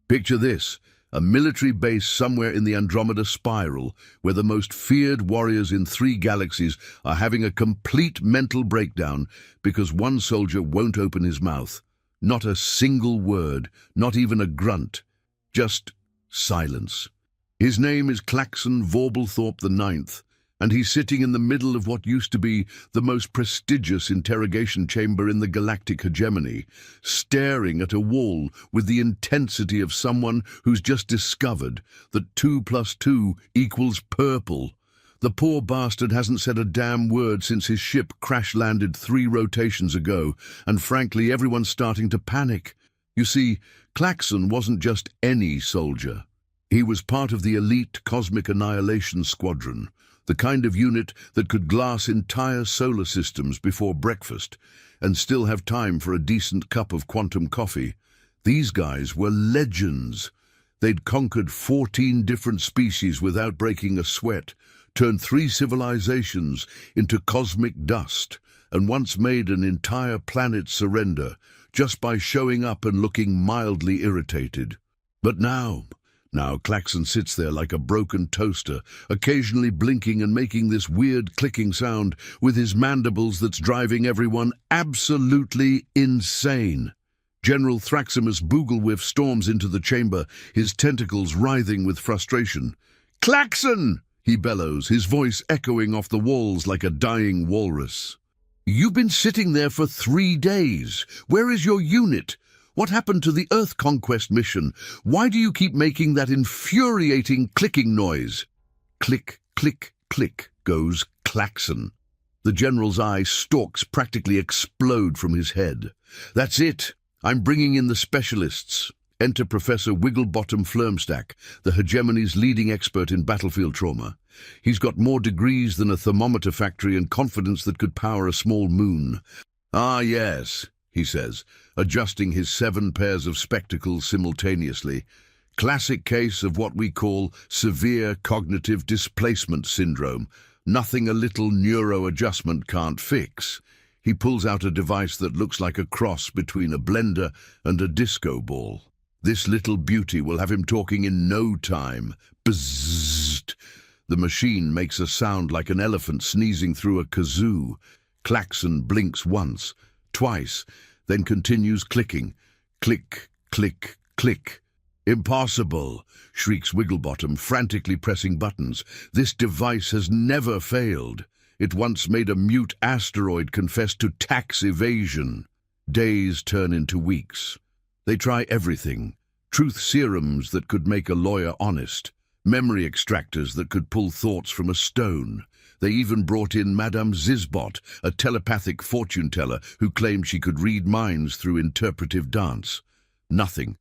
Picture this, a military base somewhere in the Andromeda Spiral, where the most feared warriors in 3 galaxies are having a complete mental breakdown because one soldier won't open his mouth. Not a single word, not even a grunt, just silence. His name is Claxon Vorblethorpe IX, and he's sitting in the middle of what used to be the most prestigious interrogation chamber in the galactic hegemony, staring at a wall with the intensity of someone who's just discovered that 2 + 2 equals purple. The poor bastard hasn't said a damn word since his ship crash-landed 3 rotations ago, and frankly, everyone's starting to panic. You see, Claxon wasn't just any soldier. He was part of the elite Cosmic Annihilation Squadron, the kind of unit that could glass entire solar systems before breakfast and still have time for a decent cup of quantum coffee. These guys were legends. They'd conquered 14 different species without breaking a sweat, turned 3 civilizations into cosmic dust, and once made an entire planet surrender just by showing up and looking mildly irritated. But now Claxon sits there like a broken toaster, occasionally blinking and making this weird clicking sound with his mandibles that's driving everyone absolutely insane. General Thraximus Booglewhiff storms into the chamber, his tentacles writhing with frustration. "Claxon!" he bellows, his voice echoing off the walls like a dying walrus. "You've been sitting there for 3 days. Where is your unit? What happened to the Earth conquest mission? Why do you keep making that infuriating clicking noise?" Click, click, click goes Claxon. The general's eye stalks practically explode from his head. "That's it. I'm bringing in the specialists." Enter Professor Wigglebottom Flirmstack, the hegemony's leading expert in battlefield trauma. He's got more degrees than a thermometer factory and confidence that could power a small moon. "Ah, yes," he says, adjusting his 7 pairs of spectacles simultaneously. "Classic case of what we call severe cognitive displacement syndrome. Nothing a little neuro-adjustment can't fix." He pulls out a device that looks like a cross between a blender and a disco ball. "This little beauty will have him talking in no time." Bzzzt! The machine makes a sound like an elephant sneezing through a kazoo. Claxon blinks once, twice, then continues clicking. Click, click, click. "Impossible!" shrieks Wigglebottom, frantically pressing buttons. "This device has never failed. It once made a mute asteroid confess to tax evasion." Days turn into weeks. They try everything. Truth serums that could make a lawyer honest. Memory extractors that could pull thoughts from a stone. They even brought in Madame Zizbot, a telepathic fortune-teller who claimed she could read minds through interpretive dance. Nothing.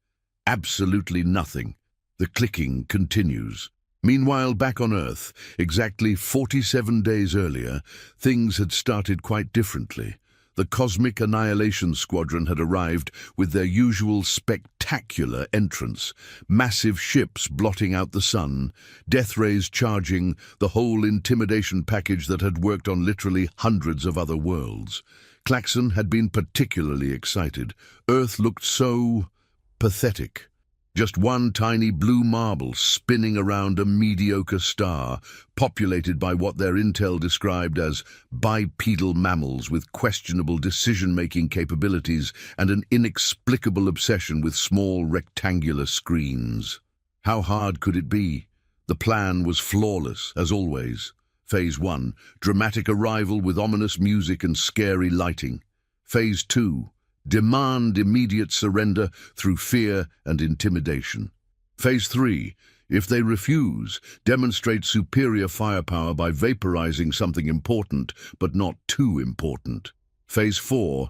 Absolutely nothing. The clicking continues. Meanwhile, back on Earth, exactly 47 days earlier, things had started quite differently. The Cosmic Annihilation Squadron had arrived with their usual spectacular entrance. Massive ships blotting out the sun, death rays charging, the whole intimidation package that had worked on literally hundreds of other worlds. Claxon had been particularly excited. Earth looked so pathetic. Just one tiny blue marble spinning around a mediocre star, populated by what their intel described as bipedal mammals with questionable decision-making capabilities and an inexplicable obsession with small rectangular screens. How hard could it be? The plan was flawless, as always. Phase 1, dramatic arrival with ominous music and scary lighting. Phase 2, demand immediate surrender through fear and intimidation. Phase 3, if they refuse, demonstrate superior firepower by vaporizing something important, but not too important. Phase 4,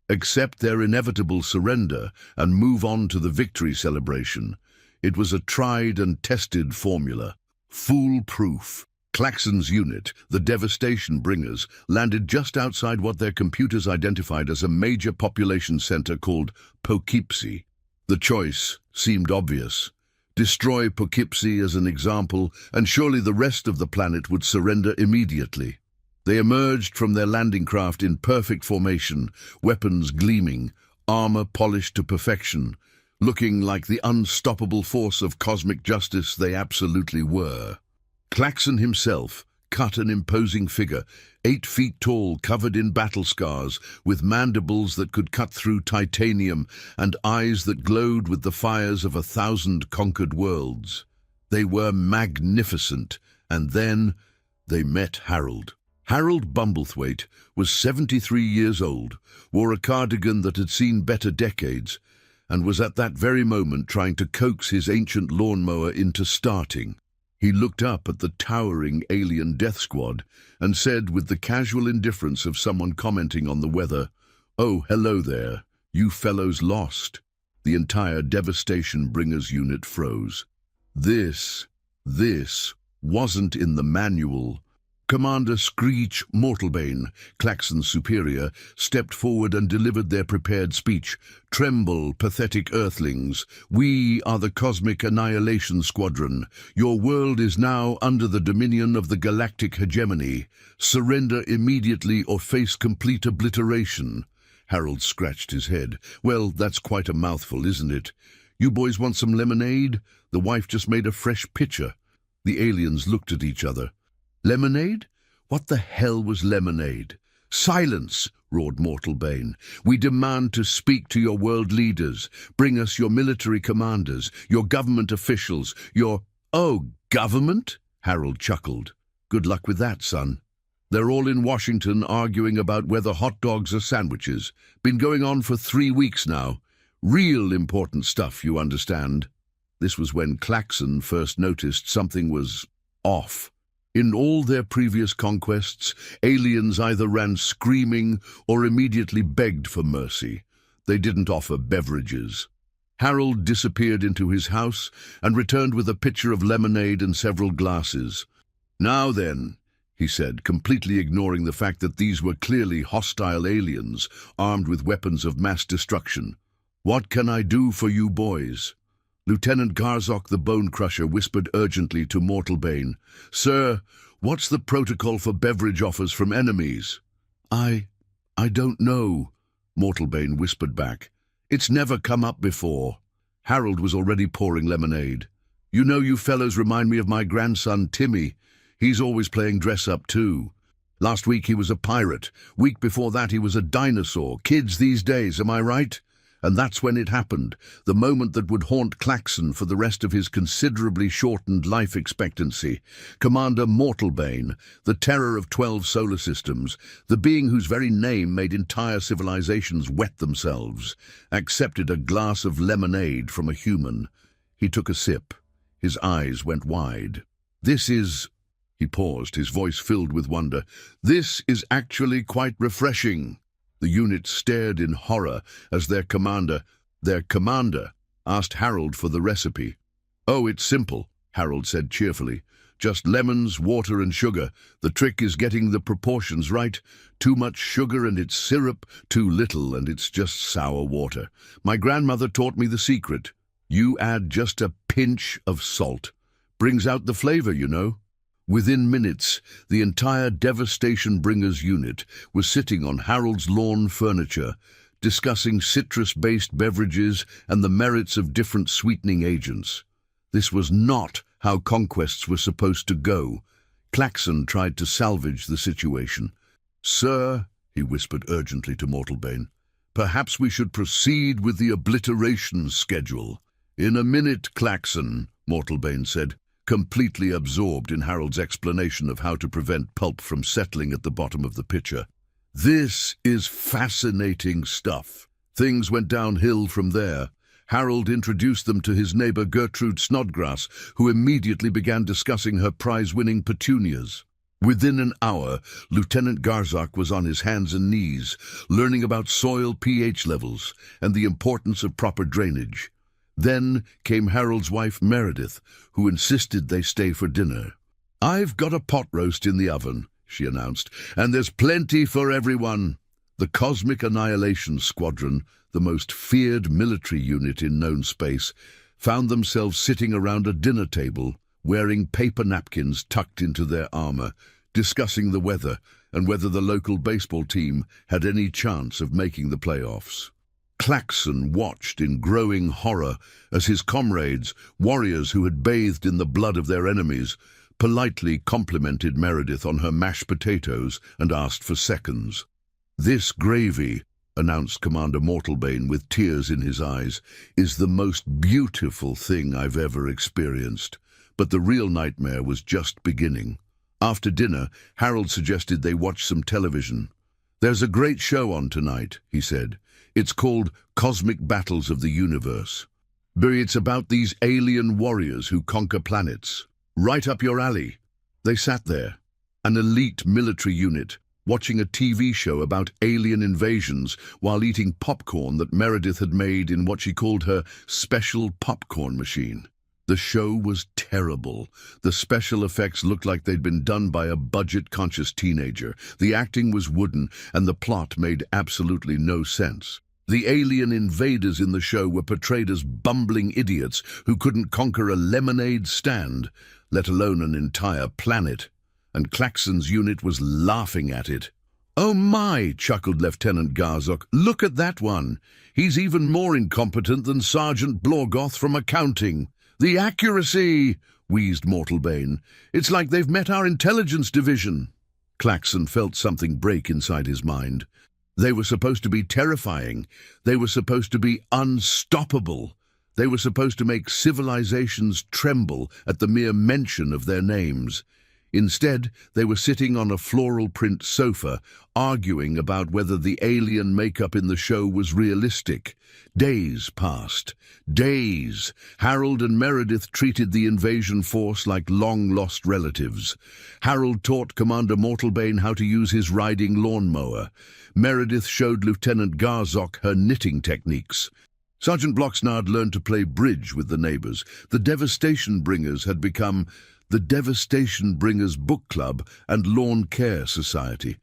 accept their inevitable surrender and move on to the victory celebration. It was a tried and tested formula. Foolproof. Claxon's unit, the Devastation Bringers, landed just outside what their computers identified as a major population center called Poughkeepsie. The choice seemed obvious. Destroy Poughkeepsie as an example, and surely the rest of the planet would surrender immediately. They emerged from their landing craft in perfect formation, weapons gleaming, armor polished to perfection. looking like the unstoppable force of cosmic justice they absolutely were. Klaxon himself, cut an imposing figure, 8 feet tall, covered in battle scars, with mandibles that could cut through titanium and eyes that glowed with the fires of 1,000 conquered worlds. They were magnificent, and then they met Harold. Harold Bumblethwaite was 73 years old, wore a cardigan that had seen better decades, and was at that very moment trying to coax his ancient lawnmower into starting. He looked up at the towering alien death squad and said with the casual indifference of someone commenting on the weather, "Oh, hello there. You fellows lost." The entire Devastation Bringers unit froze. This wasn't in the manual. Commander Screech Mortalbane, Klaxon's superior, stepped forward and delivered their prepared speech. "Tremble, pathetic earthlings. We are the Cosmic Annihilation Squadron. Your world is now under the dominion of the galactic hegemony. Surrender immediately or face complete obliteration." Harold scratched his head. "Well, that's quite a mouthful, isn't it? You boys want some lemonade? The wife just made a fresh pitcher." The aliens looked at each other. "Lemonade? What the hell was lemonade?" "Silence!" roared Mortalbane. "We demand to speak to your world leaders. Bring us your military commanders, your government officials, your—" "Oh, government?" Harold chuckled. "Good luck with that, son. They're all in Washington arguing about whether hot dogs are sandwiches. Been going on for 3 weeks now. Real important stuff, you understand." This was when Klaxon first noticed something was off. In all their previous conquests, aliens either ran screaming or immediately begged for mercy. They didn't offer beverages. Harold disappeared into his house and returned with a pitcher of lemonade and several glasses. "Now then," he said, completely ignoring the fact that these were clearly hostile aliens, armed with weapons of mass destruction. "What can I do for you boys?" Lieutenant Garzok the Bone Crusher whispered urgently to Mortalbane, "Sir, what's the protocol for beverage offers from enemies?" I don't know," Mortalbane whispered back. "It's never come up before." Harold was already pouring lemonade. "You know, you fellows remind me of my grandson, Timmy. He's always playing dress-up too. Last week he was a pirate. Week before that he was a dinosaur. Kids these days, am I right? And that's when it happened, the moment that would haunt Klaxon for the rest of his considerably shortened life expectancy. Commander Mortalbane, the terror of 12 solar systems, the being whose very name made entire civilizations wet themselves, accepted a glass of lemonade from a human. He took a sip. His eyes went wide. "This is—" He paused, his voice filled with wonder. "This is actually quite refreshing." The unit stared in horror as their commander, asked Harold for the recipe. "Oh, it's simple," Harold said cheerfully. "Just lemons, water and sugar. The trick is getting the proportions right. Too much sugar and it's syrup, too little and it's just sour water. My grandmother taught me the secret. You add just a pinch of salt. Brings out the flavor, you know." Within minutes, the entire Devastation Bringers unit was sitting on Harold's lawn furniture, discussing citrus-based beverages and the merits of different sweetening agents. This was not how conquests were supposed to go. Klaxon tried to salvage the situation. "Sir," he whispered urgently to Mortalbane, "perhaps we should proceed with the obliteration schedule." "In a minute, Klaxon," Mortalbane said, completely absorbed in Harold's explanation of how to prevent pulp from settling at the bottom of the pitcher. "This is fascinating stuff." Things went downhill from there. Harold introduced them to his neighbor Gertrude Snodgrass, who immediately began discussing her prize-winning petunias. Within an hour, Lieutenant Garzok was on his hands and knees, learning about soil pH levels and the importance of proper drainage. Then came Harold's wife, Meredith, who insisted they stay for dinner. "I've got a pot roast in the oven," she announced, "and there's plenty for everyone." The Cosmic Annihilation Squadron, the most feared military unit in known space, found themselves sitting around a dinner table, wearing paper napkins tucked into their armor, discussing the weather and whether the local baseball team had any chance of making the playoffs. Klaxon watched in growing horror as his comrades, warriors who had bathed in the blood of their enemies, politely complimented Meredith on her mashed potatoes and asked for seconds. "This gravy," announced Commander Mortalbane with tears in his eyes, "is the most beautiful thing I've ever experienced." But the real nightmare was just beginning. After dinner, Harold suggested they watch some television. "There's a great show on tonight," he said. "It's called Cosmic Battles of the Universe. It's about these alien warriors who conquer planets. Right up your alley." They sat there, an elite military unit, watching a TV show about alien invasions while eating popcorn that Meredith had made in what she called her special popcorn machine. The show was terrible. The special effects looked like they'd been done by a budget-conscious teenager. The acting was wooden, and the plot made absolutely no sense. The alien invaders in the show were portrayed as bumbling idiots who couldn't conquer a lemonade stand, let alone an entire planet. And Klaxon's unit was laughing at it. "Oh my," chuckled Lieutenant Garzok, "look at that one. He's even more incompetent than Sergeant Blorgoth from accounting." "The accuracy," wheezed Mortalbane. "It's like they've met our intelligence division." Klaxon felt something break inside his mind. They were supposed to be terrifying. They were supposed to be unstoppable. They were supposed to make civilizations tremble at the mere mention of their names. Instead, they were sitting on a floral print sofa, arguing about whether the alien makeup in the show was realistic. Days passed. Days. Harold and Meredith treated the invasion force like long-lost relatives. Harold taught Commander Mortalbane how to use his riding lawnmower. Meredith showed Lieutenant Garzok her knitting techniques. Sergeant Bloxnard learned to play bridge with the neighbors. The Devastation Bringers had become the Devastation Bringers Book Club and Lawn Care Society.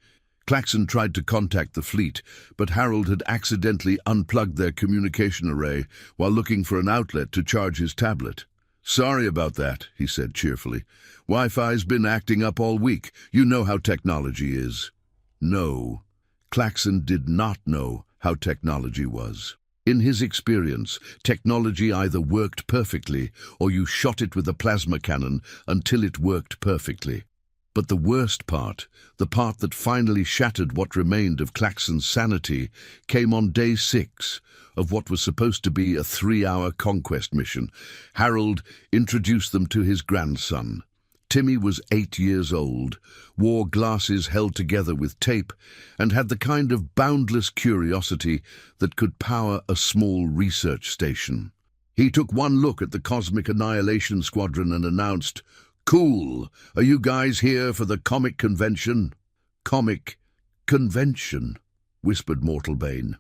Klaxon tried to contact the fleet, but Harold had accidentally unplugged their communication array while looking for an outlet to charge his tablet. "Sorry about that," he said cheerfully. "Wi-Fi's been acting up all week. You know how technology is." No, Klaxon did not know how technology was. In his experience, technology either worked perfectly or you shot it with a plasma cannon until it worked perfectly. But the worst part, the part that finally shattered what remained of Klaxon's sanity, came on day 6 of what was supposed to be a 3-hour conquest mission. Harold introduced them to his grandson. Timmy was 8 years old, wore glasses held together with tape, and had the kind of boundless curiosity that could power a small research station. He took one look at the Cosmic Annihilation Squadron and announced, "Cool, are you guys here for the comic convention?" "Comic convention," whispered Mortalbane.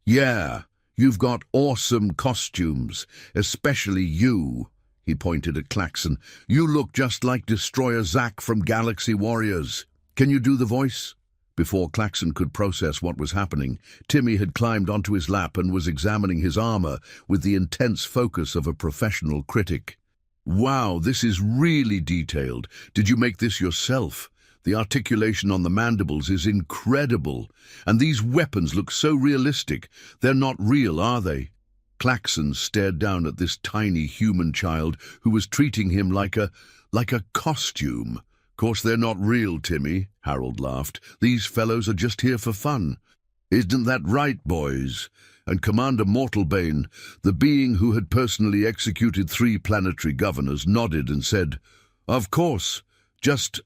"Yeah, you've got awesome costumes, especially you." He pointed at Klaxon. "You look just like Destroyer Zack from Galaxy Warriors. Can you do the voice?" Before Klaxon could process what was happening, Timmy had climbed onto his lap and was examining his armor with the intense focus of a professional critic. "Wow, this is really detailed. Did you make this yourself? The articulation on the mandibles is incredible. And these weapons look so realistic. They're not real, are they?" Klaxon stared down at this tiny human child who was treating him like a costume. "Course they're not real, Timmy," Harold laughed. "These fellows are just here for fun. Isn't that right, boys?" And Commander Mortalbane, the being who had personally executed 3 planetary governors, nodded and said, "Of course, just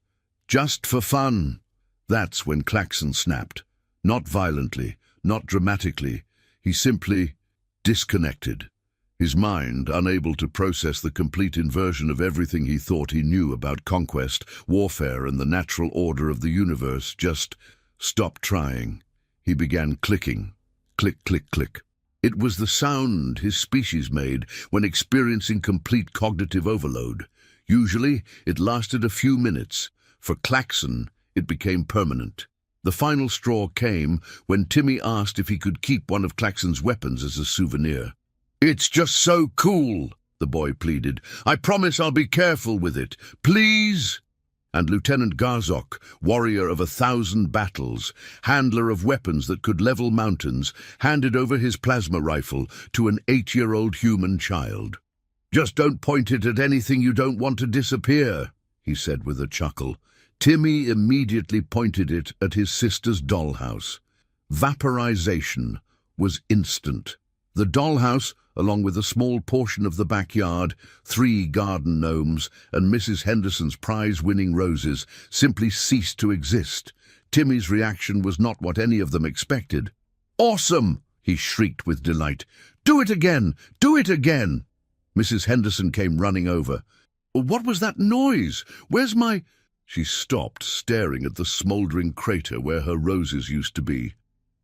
for fun." That's when Klaxon snapped. Not violently, not dramatically. He simply disconnected. His mind, unable to process the complete inversion of everything he thought he knew about conquest, warfare, and the natural order of the universe, just stopped trying. He began clicking. Click, click, click. It was the sound his species made when experiencing complete cognitive overload. Usually, it lasted a few minutes. For Klaxon, it became permanent. The final straw came when Timmy asked if he could keep one of Klaxon's weapons as a souvenir. "It's just so cool," the boy pleaded. "I promise I'll be careful with it. Please?" And Lieutenant Garzok, warrior of 1,000 battles, handler of weapons that could level mountains, handed over his plasma rifle to an 8-year-old human child. "Just don't point it at anything you don't want to disappear," he said with a chuckle. Timmy immediately pointed it at his sister's dollhouse. Vaporization was instant. The dollhouse, along with a small portion of the backyard, 3 garden gnomes, and Mrs. Henderson's prize-winning roses, simply ceased to exist. Timmy's reaction was not what any of them expected. "Awesome!" he shrieked with delight. "Do it again! Do it again!" Mrs. Henderson came running over. "What was that noise? Where's my—" She stopped, staring at the smouldering crater where her roses used to be.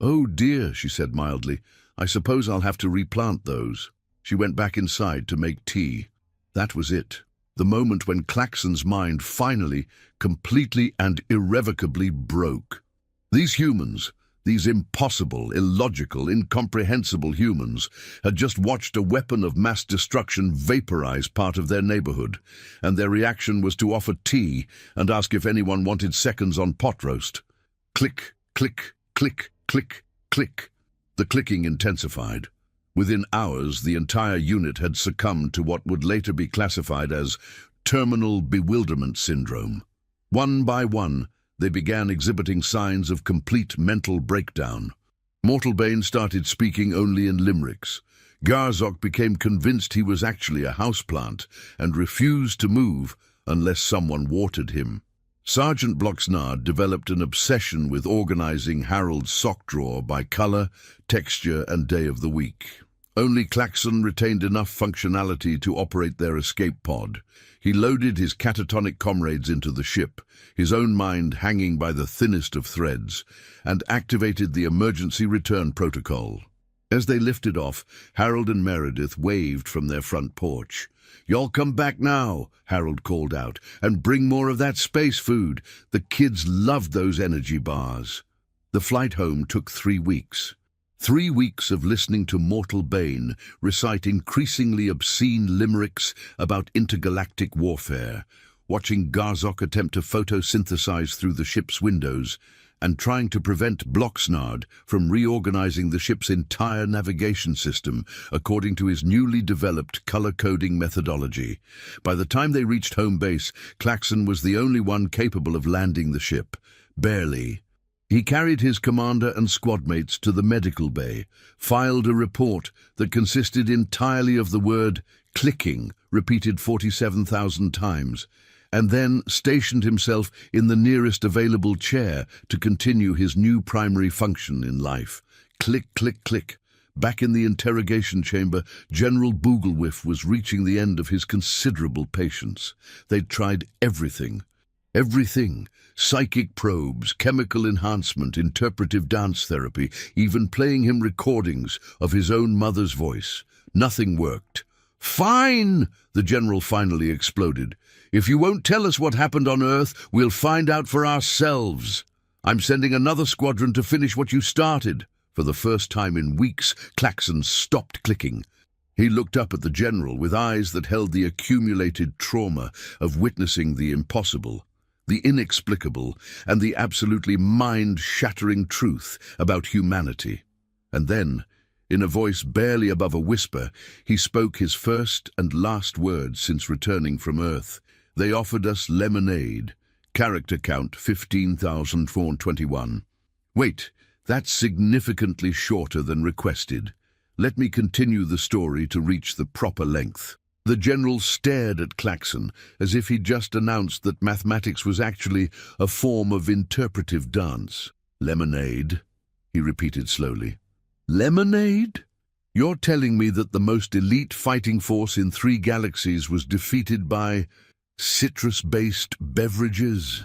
"Oh dear," she said mildly. "I suppose I'll have to replant those." She went back inside to make tea. That was it. The moment when Claxon's mind finally, completely and irrevocably broke. These humans, these impossible, illogical, incomprehensible humans, had just watched a weapon of mass destruction vaporize part of their neighborhood, and their reaction was to offer tea and ask if anyone wanted seconds on pot roast. Click, click, click, click, click. The clicking intensified. Within hours, the entire unit had succumbed to what would later be classified as terminal bewilderment syndrome. One by one, they began exhibiting signs of complete mental breakdown. Mortalbane started speaking only in limericks. Garzok became convinced he was actually a houseplant and refused to move unless someone watered him. Sergeant Bloxnard developed an obsession with organizing Harold's sock drawer by color, texture, and day of the week. Only Claxon retained enough functionality to operate their escape pod. He loaded his catatonic comrades into the ship, his own mind hanging by the thinnest of threads, and activated the emergency return protocol. As they lifted off, Harold and Meredith waved from their front porch. "Y'all come back now," Harold called out, "and bring more of that space food. The kids loved those energy bars." The flight home took 3 weeks. 3 weeks of listening to Mortalbane recite increasingly obscene limericks about intergalactic warfare, watching Garzok attempt to photosynthesize through the ship's windows, and trying to prevent Bloxnard from reorganizing the ship's entire navigation system according to his newly developed color-coding methodology. By the time they reached home base, Claxon was the only one capable of landing the ship. Barely. He carried his commander and squadmates to the medical bay, filed a report that consisted entirely of the word clicking, repeated 47,000 times, and then stationed himself in the nearest available chair to continue his new primary function in life. Click, click, click. Back in the interrogation chamber, General Booglewhiff was reaching the end of his considerable patience. They'd tried everything. Everything. Psychic probes, chemical enhancement, interpretive dance therapy, even playing him recordings of his own mother's voice. Nothing worked. "Fine!" the general finally exploded. "If you won't tell us what happened on Earth, we'll find out for ourselves. I'm sending another squadron to finish what you started." For the first time in weeks, Claxon stopped clicking. He looked up at the general with eyes that held the accumulated trauma of witnessing the impossible, the inexplicable, and the absolutely mind-shattering truth about humanity. And then, in a voice barely above a whisper, he spoke his first and last words since returning from Earth. "They offered us lemonade. Character count 15,421. Wait, that's significantly shorter than requested. Let me continue the story to reach the proper length." The general stared at Claxon as if he'd just announced that mathematics was actually a form of interpretive dance. "Lemonade," he repeated slowly. "Lemonade? You're telling me that the most elite fighting force in 3 galaxies was defeated by citrus-based beverages?"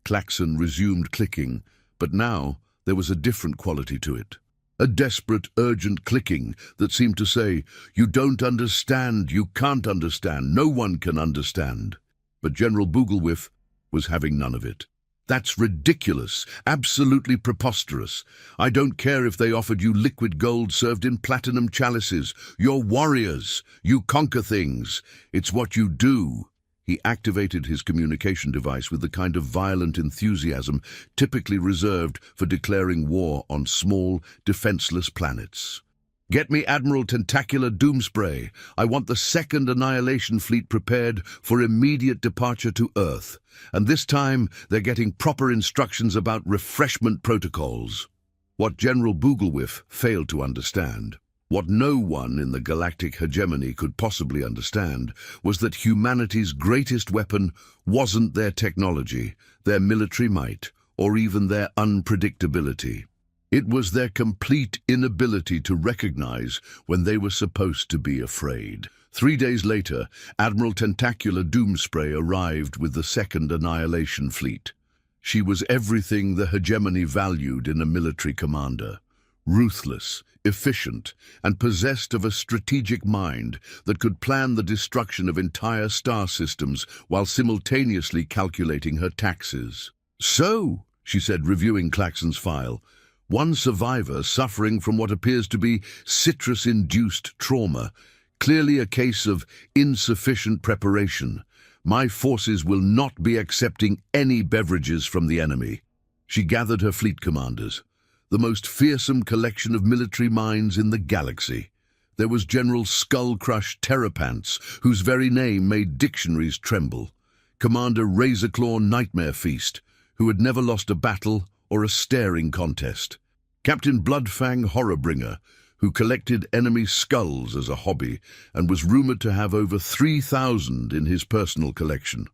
Claxon resumed clicking, but now there was a different quality to it. A desperate, urgent clicking that seemed to say, "You don't understand, you can't understand, no one can understand." But General Booglewhiff was having none of it. "That's ridiculous, absolutely preposterous. I don't care if they offered you liquid gold served in platinum chalices. You're warriors. You conquer things. It's what you do." He activated his communication device with the kind of violent enthusiasm typically reserved for declaring war on small, defenseless planets. "Get me Admiral Tentacular Doomspray. I want the second Annihilation Fleet prepared for immediate departure to Earth. And this time, they're getting proper instructions about refreshment protocols." What General Booglewhiffe failed to understand, what no one in the galactic hegemony could possibly understand, was that humanity's greatest weapon wasn't their technology, their military might, or even their unpredictability. It was their complete inability to recognize when they were supposed to be afraid. 3 days later, Admiral Tentacular Doomspray arrived with the Second Annihilation Fleet. She was everything the hegemony valued in a military commander. Ruthless, efficient, and possessed of a strategic mind that could plan the destruction of entire star systems while simultaneously calculating her taxes. "So," she said, reviewing Claxon's file, "one survivor suffering from what appears to be citrus-induced trauma, clearly a case of insufficient preparation. My forces will not be accepting any beverages from the enemy." She gathered her fleet commanders, the most fearsome collection of military minds in the galaxy. There was General Skullcrush Terrapants, whose very name made dictionaries tremble. Commander Razorclaw Nightmare Feast, who had never lost a battle or a staring contest. Captain Bloodfang Horrorbringer, who collected enemy skulls as a hobby and was rumored to have over 3,000 in his personal collection.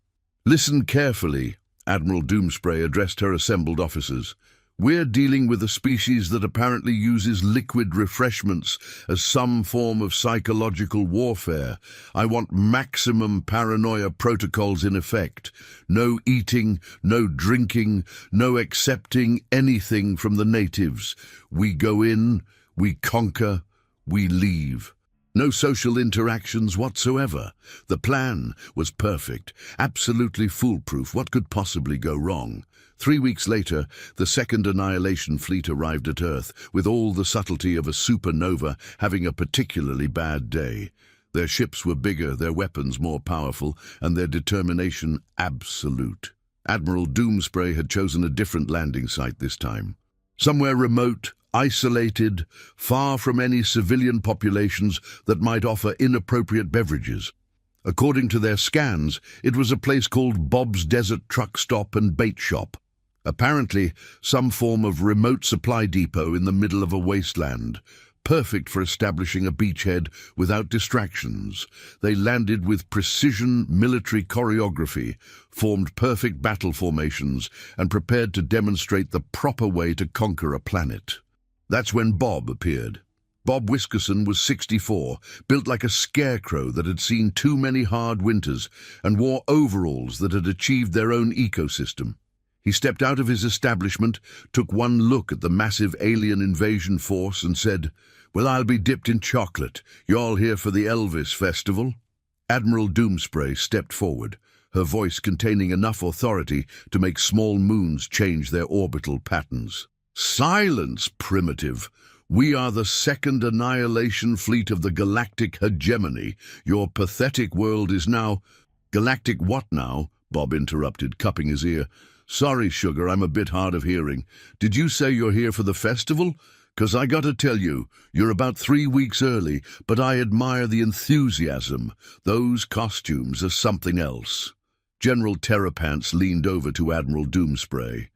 "Listen carefully," Admiral Doomspray addressed her assembled officers. "We're dealing with a species that apparently uses liquid refreshments as some form of psychological warfare. I want maximum paranoia protocols in effect. No eating, no drinking, no accepting anything from the natives. We go in, we conquer, we leave. No social interactions whatsoever. The plan was perfect, absolutely foolproof. What could possibly go wrong?" 3 weeks later, the Second Annihilation Fleet arrived at Earth, with all the subtlety of a supernova having a particularly bad day. Their ships were bigger, their weapons more powerful, and their determination absolute. Admiral Doomspray had chosen a different landing site this time. Somewhere remote, isolated, far from any civilian populations that might offer inappropriate beverages. According to their scans, it was a place called Bob's Desert Truck Stop and Bait Shop. Apparently, some form of remote supply depot in the middle of a wasteland, perfect for establishing a beachhead without distractions. They landed with precision military choreography, formed perfect battle formations, and prepared to demonstrate the proper way to conquer a planet. That's when Bob appeared. Bob Whiskerson was 64, built like a scarecrow that had seen too many hard winters, and wore overalls that had achieved their own ecosystem. He stepped out of his establishment, took one look at the massive alien invasion force and said, "Well, I'll be dipped in chocolate. Y'all here for the Elvis Festival?" Admiral Doomspray stepped forward, her voice containing enough authority to make small moons change their orbital patterns. "Silence, primitive! We are the Second Annihilation Fleet of the galactic hegemony. Your pathetic world is now—" "Galactic what now?" Bob interrupted, cupping his ear. "Sorry, sugar, I'm a bit hard of hearing. Did you say you're here for the festival? 'Cause I gotta tell you, you're about 3 weeks early, but I admire the enthusiasm. Those costumes are something else." General Terrapants leaned over to Admiral Doomspray.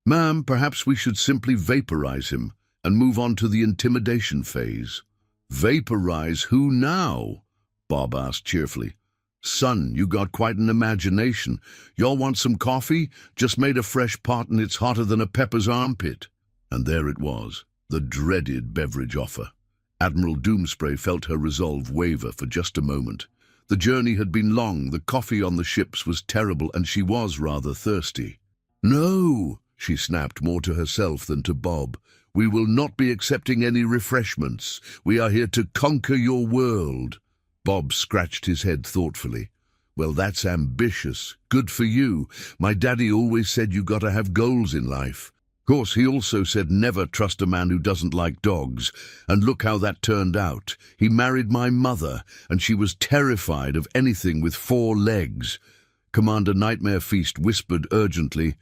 "Ma'am, perhaps we should simply vaporize him and move on to the intimidation phase." "Vaporize who now?" Bob asked cheerfully. "Son, you got quite an imagination. Y'all want some coffee? Just made a fresh pot and it's hotter than a pepper's armpit." And there it was, the dreaded beverage offer. Admiral Doomspray felt her resolve waver for just a moment. The journey had been long, the coffee on the ships was terrible, and she was rather thirsty. "No," she snapped, more to herself than to Bob. "We will not be accepting any refreshments. We are here to conquer your world." Bob scratched his head thoughtfully. "Well, that's ambitious. Good for you. My daddy always said you gotta have goals in life. Of course, he also said never trust a man who doesn't like dogs. And look how that turned out. He married my mother, and she was terrified of anything with 4 legs. Commander Nightmare Feast whispered urgently,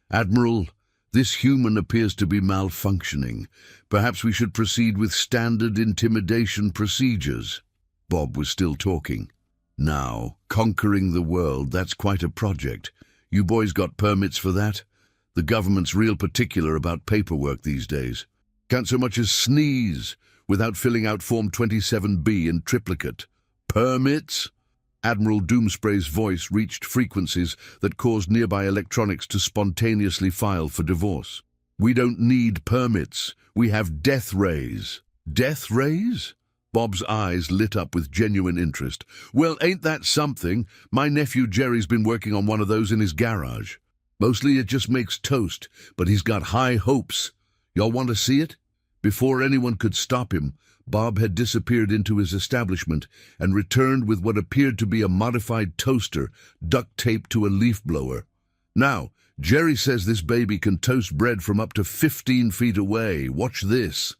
"Admiral, this human appears to be malfunctioning. Perhaps we should proceed with standard intimidation procedures." Bob was still talking. "Now, conquering the world, that's quite a project. You boys got permits for that? The government's real particular about paperwork these days. Can't so much as sneeze without filling out Form 27B in triplicate. Permits?" Admiral Doomspray's voice reached frequencies that caused nearby electronics to spontaneously file for divorce. "We don't need permits. We have death rays." "Death rays?" Bob's eyes lit up with genuine interest. "Well, ain't that something? My nephew Jerry's been working on one of those in his garage. Mostly it just makes toast, but he's got high hopes. Y'all want to see it?" Before anyone could stop him, Bob had disappeared into his establishment and returned with what appeared to be a modified toaster duct-taped to a leaf blower. "Now, Jerry says this baby can toast bread from up to 15 feet away. Watch this."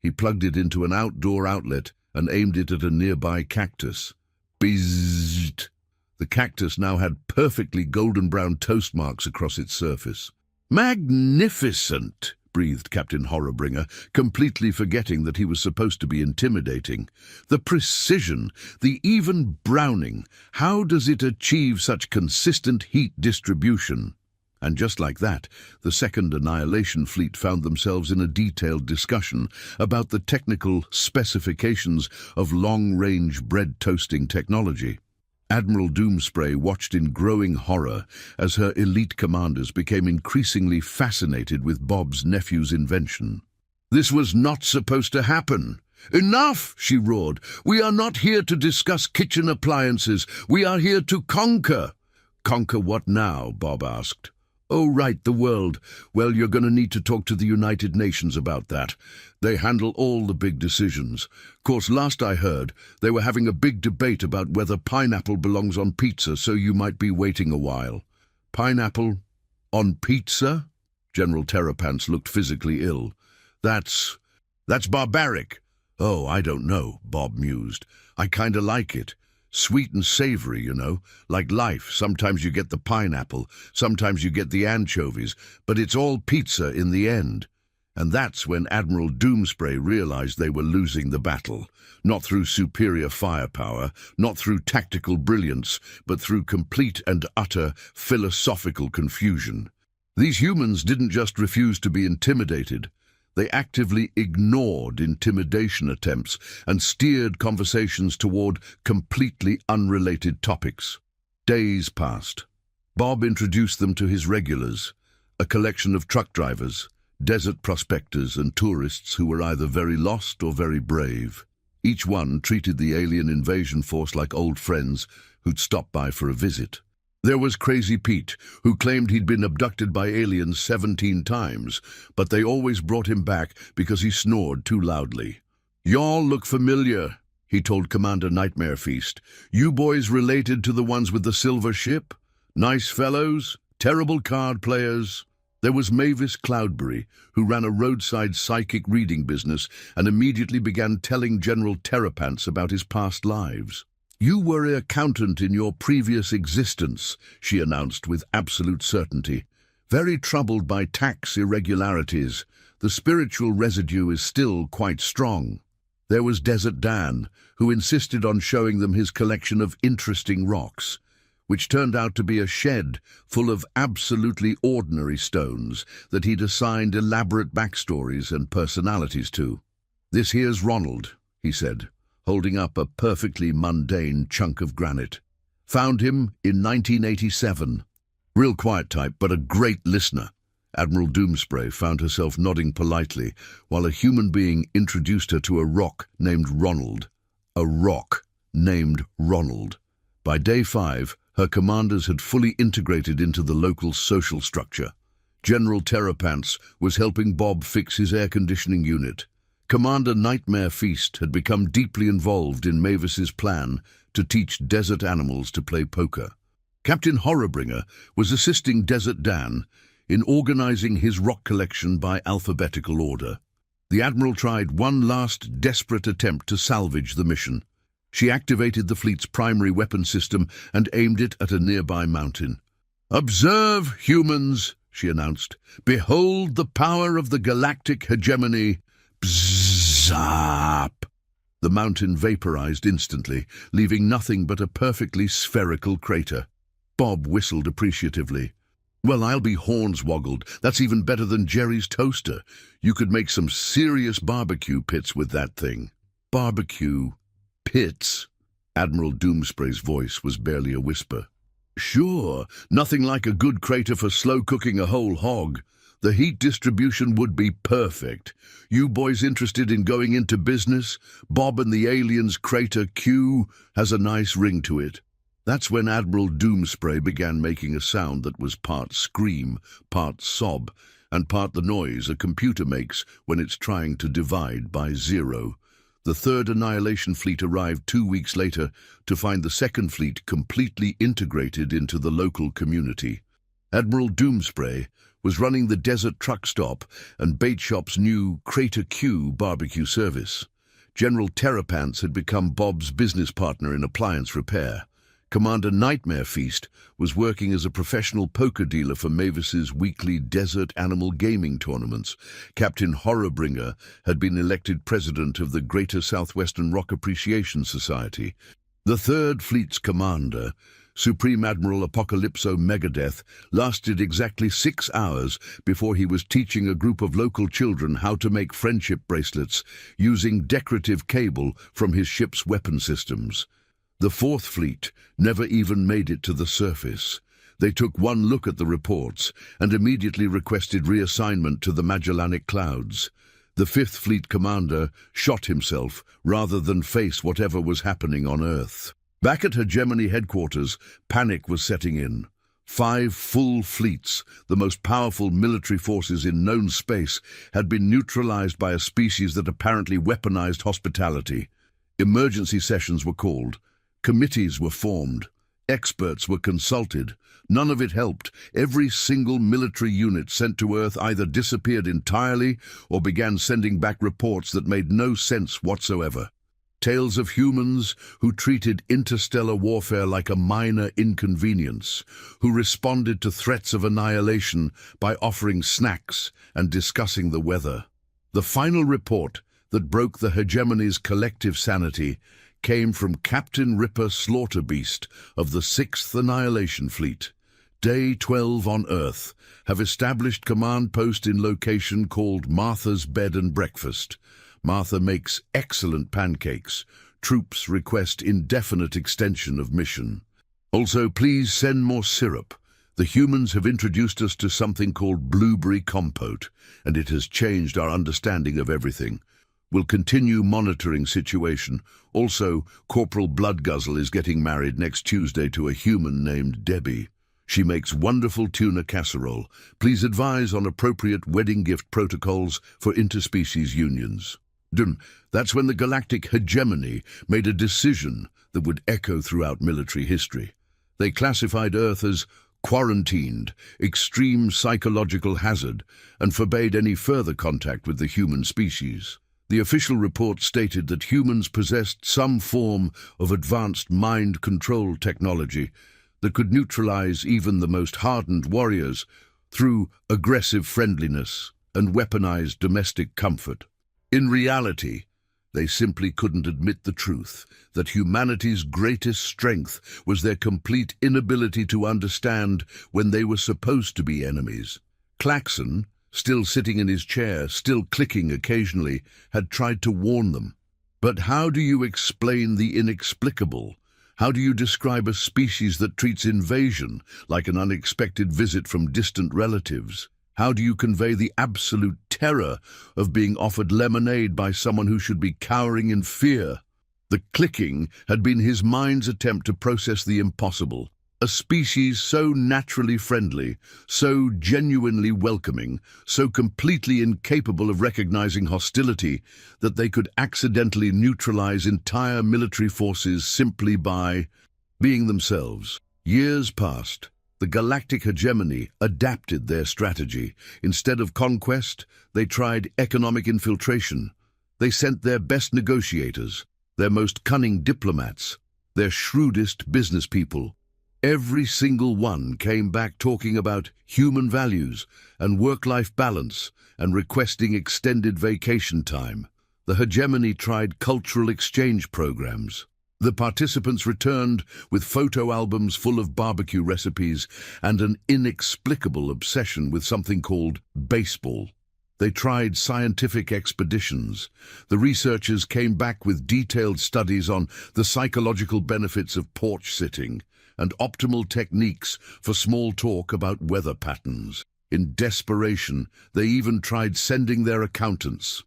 He plugged it into an outdoor outlet and aimed it at a nearby cactus. Bizzzt! The cactus now had perfectly golden brown toast marks across its surface. "Magnificent!" breathed Captain Horrorbringer, completely forgetting that he was supposed to be intimidating. "The precision, the even browning, how does it achieve such consistent heat distribution?" And just like that, the Second Annihilation Fleet found themselves in a detailed discussion about the technical specifications of long-range bread toasting technology. Admiral Doomspray watched in growing horror as her elite commanders became increasingly fascinated with Bob's nephew's invention. "This was not supposed to happen." "Enough!" she roared. "We are not here to discuss kitchen appliances. We are here to conquer." "Conquer what now?" Bob asked. "Oh, right, the world. Well, you're going to need to talk to the United Nations about that. They handle all the big decisions. Of course, last I heard, they were having a big debate about whether pineapple belongs on pizza, so you might be waiting a while." "Pineapple on pizza?" General Terrapants looked physically ill. That's barbaric." "Oh, I don't know," Bob mused. "I kinda like it. Sweet and savory, you know, like life. Sometimes you get the pineapple, sometimes you get the anchovies, but it's all pizza in the end." And that's when Admiral Doomspray realized they were losing the battle. Not through superior firepower, not through tactical brilliance, but through complete and utter philosophical confusion. These humans didn't just refuse to be intimidated. They actively ignored intimidation attempts and steered conversations toward completely unrelated topics. Days passed. Bob introduced them to his regulars, a collection of truck drivers, desert prospectors, and tourists who were either very lost or very brave. Each one treated the alien invasion force like old friends who'd stopped by for a visit. There was Crazy Pete, who claimed he'd been abducted by aliens 17 times, but they always brought him back because he snored too loudly. "Y'all look familiar," he told Commander Nightmare Feast. "You boys related to the ones with the silver ship? Nice fellows, terrible card players." There was Mavis Cloudberry, who ran a roadside psychic reading business and immediately began telling General Terrapants about his past lives. "You were an accountant in your previous existence," she announced with absolute certainty. "Very troubled by tax irregularities. The spiritual residue is still quite strong." There was Desert Dan, who insisted on showing them his collection of interesting rocks, which turned out to be a shed full of absolutely ordinary stones that he'd assigned elaborate backstories and personalities to. "This here's Ronald," he said, holding up a perfectly mundane chunk of granite. "Found him in 1987. Real quiet type, but a great listener." Admiral Doomspray found herself nodding politely while a human being introduced her to a rock named Ronald. A rock named Ronald. By day 5, her commanders had fully integrated into the local social structure. General Terrapants was helping Bob fix his air conditioning unit. Commander Nightmare Feast had become deeply involved in Mavis's plan to teach desert animals to play poker. Captain Horrorbringer was assisting Desert Dan in organizing his rock collection by alphabetical order. The Admiral tried one last desperate attempt to salvage the mission. She activated the fleet's primary weapon system and aimed it at a nearby mountain. "Observe, humans," she announced. "Behold the power of the galactic hegemony." Bzzap! The mountain vaporized instantly, leaving nothing but a perfectly spherical crater. Bob whistled appreciatively. "Well, I'll be hornswoggled. That's even better than Jerry's toaster. You could make some serious barbecue pits with that thing." "Barbecue pits?" Admiral Doomspray's voice was barely a whisper. "Sure, nothing like a good crater for slow-cooking a whole hog. The heat distribution would be perfect. You boys interested in going into business? Bob and the Aliens Crater Q has a nice ring to it." That's when Admiral Doomspray began making a sound that was part scream, part sob, and part the noise a computer makes when it's trying to divide by zero. The third Annihilation Fleet arrived 2 weeks later to find the second fleet completely integrated into the local community. Admiral Doomspray was running the Desert Truck Stop and Bait Shop's new Crater Q barbecue service. General Terrapants had become Bob's business partner in appliance repair. Commander Nightmare Feast was working as a professional poker dealer for Mavis's weekly desert animal gaming tournaments. Captain Horrorbringer had been elected president of the Greater Southwestern Rock Appreciation Society. The Third Fleet's commander, Supreme Admiral Apocalypso Megadeth, lasted exactly 6 hours before he was teaching a group of local children how to make friendship bracelets using decorative cable from his ship's weapon systems. The Fourth Fleet never even made it to the surface. They took one look at the reports and immediately requested reassignment to the Magellanic Clouds. The Fifth Fleet commander shot himself rather than face whatever was happening on Earth. Back at Hegemony headquarters, panic was setting in. 5 full fleets, the most powerful military forces in known space, had been neutralized by a species that apparently weaponized hospitality. Emergency sessions were called. Committees were formed. Experts were consulted. None of it helped. Every single military unit sent to Earth either disappeared entirely or began sending back reports that made no sense whatsoever. Tales of humans who treated interstellar warfare like a minor inconvenience, who responded to threats of annihilation by offering snacks and discussing the weather. The final report that broke the hegemony's collective sanity came from Captain Ripper Slaughterbeast of the 6th Annihilation Fleet. Day 12 on Earth. Have established command post in location called Martha's Bed and Breakfast. Martha makes excellent pancakes. Troops request indefinite extension of mission. Also, please send more syrup. The humans have introduced us to something called blueberry compote, and it has changed our understanding of everything. We'll continue monitoring situation. Also, Corporal Bloodguzzle is getting married next Tuesday to a human named Debbie. She makes wonderful tuna casserole. Please advise on appropriate wedding gift protocols for interspecies unions. That's when the galactic hegemony made a decision that would echo throughout military history. They classified Earth as quarantined, extreme psychological hazard, and forbade any further contact with the human species. The official report stated that humans possessed some form of advanced mind control technology that could neutralize even the most hardened warriors through aggressive friendliness and weaponized domestic comfort. In reality, they simply couldn't admit the truth that humanity's greatest strength was their complete inability to understand when they were supposed to be enemies. Claxon, still sitting in his chair, still clicking occasionally, had tried to warn them. But how do you explain the inexplicable? How do you describe a species that treats invasion like an unexpected visit from distant relatives? How do you convey the absolute terror of being offered lemonade by someone who should be cowering in fear? The clicking had been his mind's attempt to process the impossible. A species so naturally friendly, so genuinely welcoming, so completely incapable of recognizing hostility that they could accidentally neutralize entire military forces simply by being themselves. Years passed. The galactic hegemony adapted their strategy. Instead of conquest, they tried economic infiltration. They sent their best negotiators, their most cunning diplomats, their shrewdest business people. Every single one came back talking about human values and work-life balance and requesting extended vacation time. The hegemony tried cultural exchange programs. The participants returned with photo albums full of barbecue recipes and an inexplicable obsession with something called baseball. They tried scientific expeditions. The researchers came back with detailed studies on the psychological benefits of porch sitting and optimal techniques for small talk about weather patterns. In desperation, they even tried sending their accountants.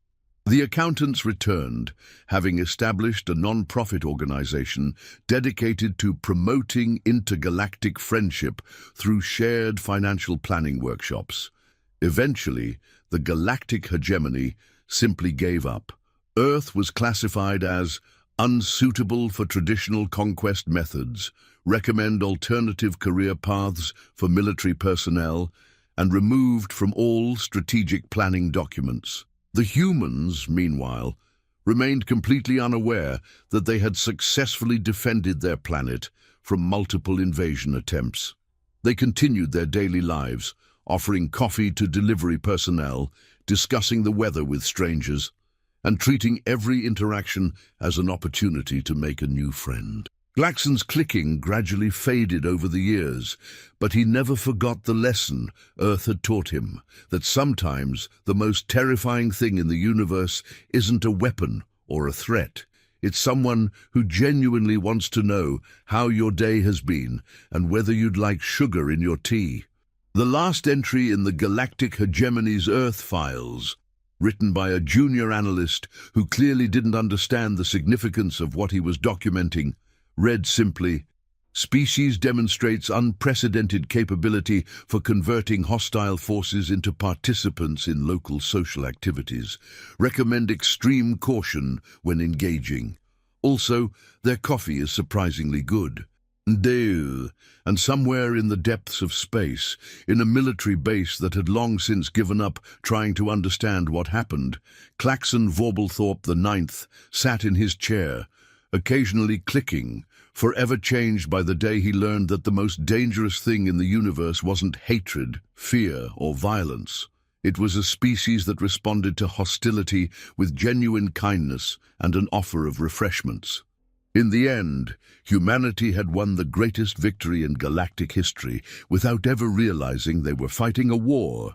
The accountants returned, having established a non-profit organization dedicated to promoting intergalactic friendship through shared financial planning workshops. Eventually, the galactic hegemony simply gave up. Earth was classified as unsuitable for traditional conquest methods, recommend alternative career paths for military personnel, and removed from all strategic planning documents. The humans, meanwhile, remained completely unaware that they had successfully defended their planet from multiple invasion attempts. They continued their daily lives, offering coffee to delivery personnel, discussing the weather with strangers, and treating every interaction as an opportunity to make a new friend. Glaxon's clicking gradually faded over the years, but he never forgot the lesson Earth had taught him, that sometimes the most terrifying thing in the universe isn't a weapon or a threat. It's someone who genuinely wants to know how your day has been and whether you'd like sugar in your tea. The last entry in the Galactic Hegemony's Earth Files, written by a junior analyst who clearly didn't understand the significance of what he was documenting, read simply, "Species demonstrates unprecedented capability for converting hostile forces into participants in local social activities. Recommend extreme caution when engaging. Also, their coffee is surprisingly good." And somewhere in the depths of space, in a military base that had long since given up trying to understand what happened, Claxon Vorbalthorpe IX sat in his chair, occasionally clicking, forever changed by the day he learned that the most dangerous thing in the universe wasn't hatred, fear, or violence. It was a species that responded to hostility with genuine kindness and an offer of refreshments. In the end, humanity had won the greatest victory in galactic history without ever realizing they were fighting a war.